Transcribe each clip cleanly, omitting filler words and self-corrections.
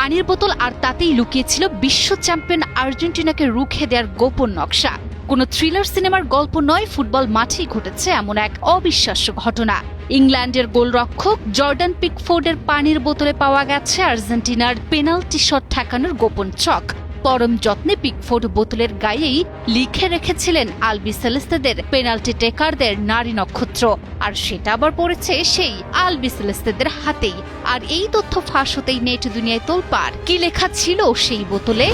পানির বোতল আর তাতেই লুকিয়েছিল বিশ্ব চ্যাম্পিয়ন আর্জেন্টিনাকে রুখে দেওয়ার গোপন নকশা। কোনো থ্রিলার সিনেমার গল্প নয়, ফুটবল মাঠেই ঘটেছে এমন এক অবিশ্বাস্য ঘটনা। ইংল্যান্ডের গোলরক্ষক জর্ডান পিকফোর্ডের পানির বোতলে পাওয়া গেছে আর্জেন্টিনার পেনাল্টি শট ঠেকানোর গোপন ছক। পরম যত্নে পিকফোর্ড বোতলের গায়েই লিখে রেখেছিলেন আলবিসেলেস্তেদের পেনাল্টি টেকারদের নারী নক্ষত্র, আর সেটা আবার পড়েছে সেই আলবিসেলেস্তেদের হাতেই। আর এই তথ্য ফাঁস হতেই নেট দুনিয়ায় তোলপাড়। কি লেখা ছিল সেই বোতলে?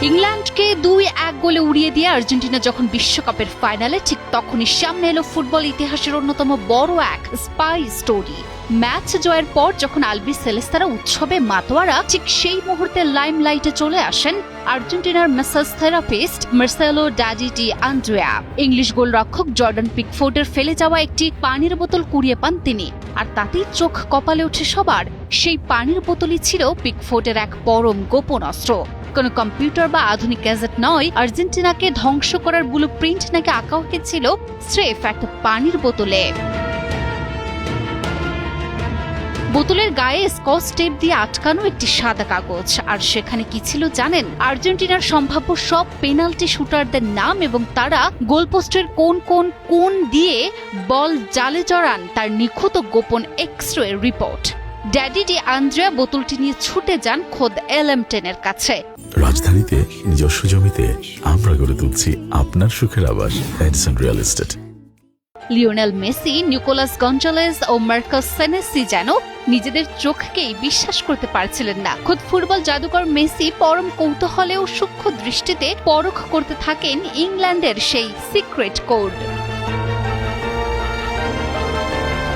ইংল্যান্ডকে 2-1 গোলে উড়িয়ে দিয়ে আর্জেন্টিনা যখন বিশ্বকাপের ফাইনালে, ঠিক তখনই সামনে এলো ফুটবল ইতিহাসের অন্যতম বড় এক স্পাই স্টোরি। ম্যাচ জয়ের পর যখন আলবিসেলেস্তারা উৎসবে মাতোয়ারা, ঠিক সেই মুহূর্তে লাইমলাইটে চলে আসেন আর্জেন্টিনার massage therapist Marcelo daddy De Andrea. English গোলরক্ষক জর্ডান পিকফোর্ডের ফেলে যাওয়া একটি পানির বোতল কুড়িয়ে পান তিনি, আর তাতেই চোখ কপালে ওঠে সবার। সেই পানির বোতলই ছিল পিকফোর্ডের এক পরম গোপন অস্ত্র। কোনো কম্পিউটার বা আধুনিক গ্যাজেট নয়, আর্জেন্টিনাকে ধ্বংস করার ব্লুপ্রিন্ট নাকি আঁকা হয়েছিল স্রেফ একটা পানির বোতলে। বোতলের গায়ে স্কচ টেপ দিয়ে আটকানো একটি সাদা কাগজ, আর সেখানে কি ছিল জানেন? আর্জেন্টিনার সম্ভাব্য সব পেনাল্টি শুটারদের নাম এবং তারা গোলপোস্টের কোন দিয়ে বল জালে জড়ান তার নিখুঁত গোপন x-ray report. Daddy De Andrea বোতলটি নিয়ে ছুটে যান খোদ LM10-এর কাছে। রাজধানীতে নিজস্ব জমিতে আমরা গড়ে তুলছি আপনার সুখের আবাস, Edison real estate. Lionel Messi, Nicolas Gonzalez ও মার্কাস সেনেসি যেন নিজেদের চোখকেই বিশ্বাস করতে পারছিলেন না। খোদ ফুটবল জাদুকর মেসি পরম কৌতূহলে ও সূক্ষ্ম দৃষ্টিতে পরখ করতে থাকেন ইংল্যান্ডের সেই সিক্রেট কোড।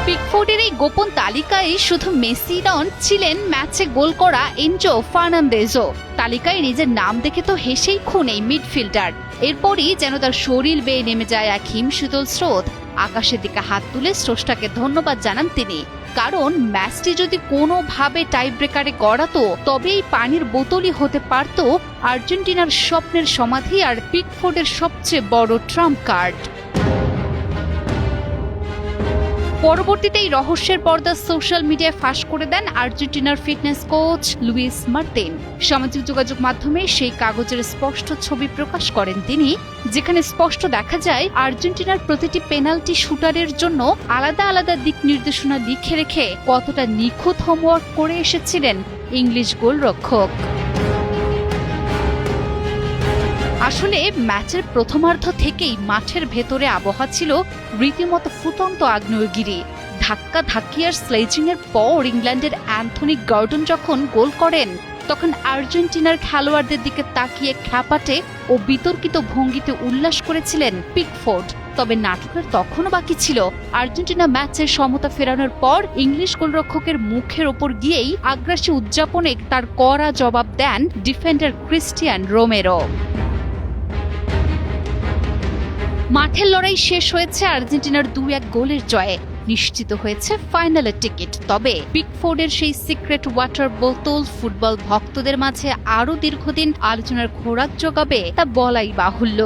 পিকফোর্ডের এই গোপন তালিকায় শুধু মেসি নন, ছিলেন ম্যাচে গোল করা এনজো ফার্নান্দেজও। তালিকায় নিজের নাম দেখে তো হেসেই খুন এই মিডফিল্ডার। এরপরই যেন তার শরীর বেয়ে নেমে যায় এক হিমশীতল স্রোত। আকাশের দিকে হাত তুলে স্রষ্টাকে ধন্যবাদ জানান তিনি, কারণ ম্যাচটি যদি কোনোভাবে টাই ব্রেকারে গড়াতো, তবে এই পানির বোতলই হতে পারত আর্জেন্টিনার স্বপ্নের সমাধি আর পিকফোর্ডের সবচেয়ে বড় ট্রাম্প কার্ড। পরবর্তীতে এই রহস্যের পর্দা সোশ্যাল মিডিয়ায় ফাঁস করে দেন আর্জেন্টিনার ফিটনেস কোচ লুইস মার্তিন। সামাজিক যোগাযোগ মাধ্যমে সেই কাগজের স্পষ্ট ছবি প্রকাশ করেন তিনি, যেখানে স্পষ্ট দেখা যায় আর্জেন্টিনার প্রতিটি পেনাল্টি শুটারের জন্য আলাদা আলাদা দিক নির্দেশনা লিখে রেখে কতটা নিখুঁত হোমওয়ার্ক করে এসেছিলেন ইংলিশ গোলরক্ষক। আসলে ম্যাচের প্রথমার্ধ থেকেই মাঠের ভেতরে আবহাওয়া ছিল রীতিমতো ফুটন্ত আগ্নেয়গিরি। ধাক্কা ধাক্কি আর স্লেজিং এর পর ইংল্যান্ডের অ্যান্থনি গর্ডন যখন গোল করেন, তখন আর্জেন্টিনার খেলোয়াড়দের দিকে তাকিয়ে খ্যাপাটে ও বিতর্কিত ভঙ্গিতে উল্লাস করেছিলেন পিকফোর্ড। তবে নাটকের তখনও বাকি ছিল। আর্জেন্টিনা ম্যাচের সমতা ফেরানোর পর ইংলিশ গোলরক্ষকের মুখের ওপর গিয়েই আগ্রাসী উদযাপনে তার কড়া জবাব দেন ডিফেন্ডার ক্রিস্টিয়ান রোমেরো। মাঠের লড়াই শেষ হয়েছে আর্জেন্টিনার 2-1 গোলের জয়ে। নিশ্চিত হয়েছে ফাইনালের টিকিট। তবে পিকফোর্ডের সেই সিক্রেট ওয়াটার বোতল ফুটবল ভক্তদের মাঝে আরও দীর্ঘদিন আলোচনার খোরাক জোগাবে তা বলাই বাহুল্য।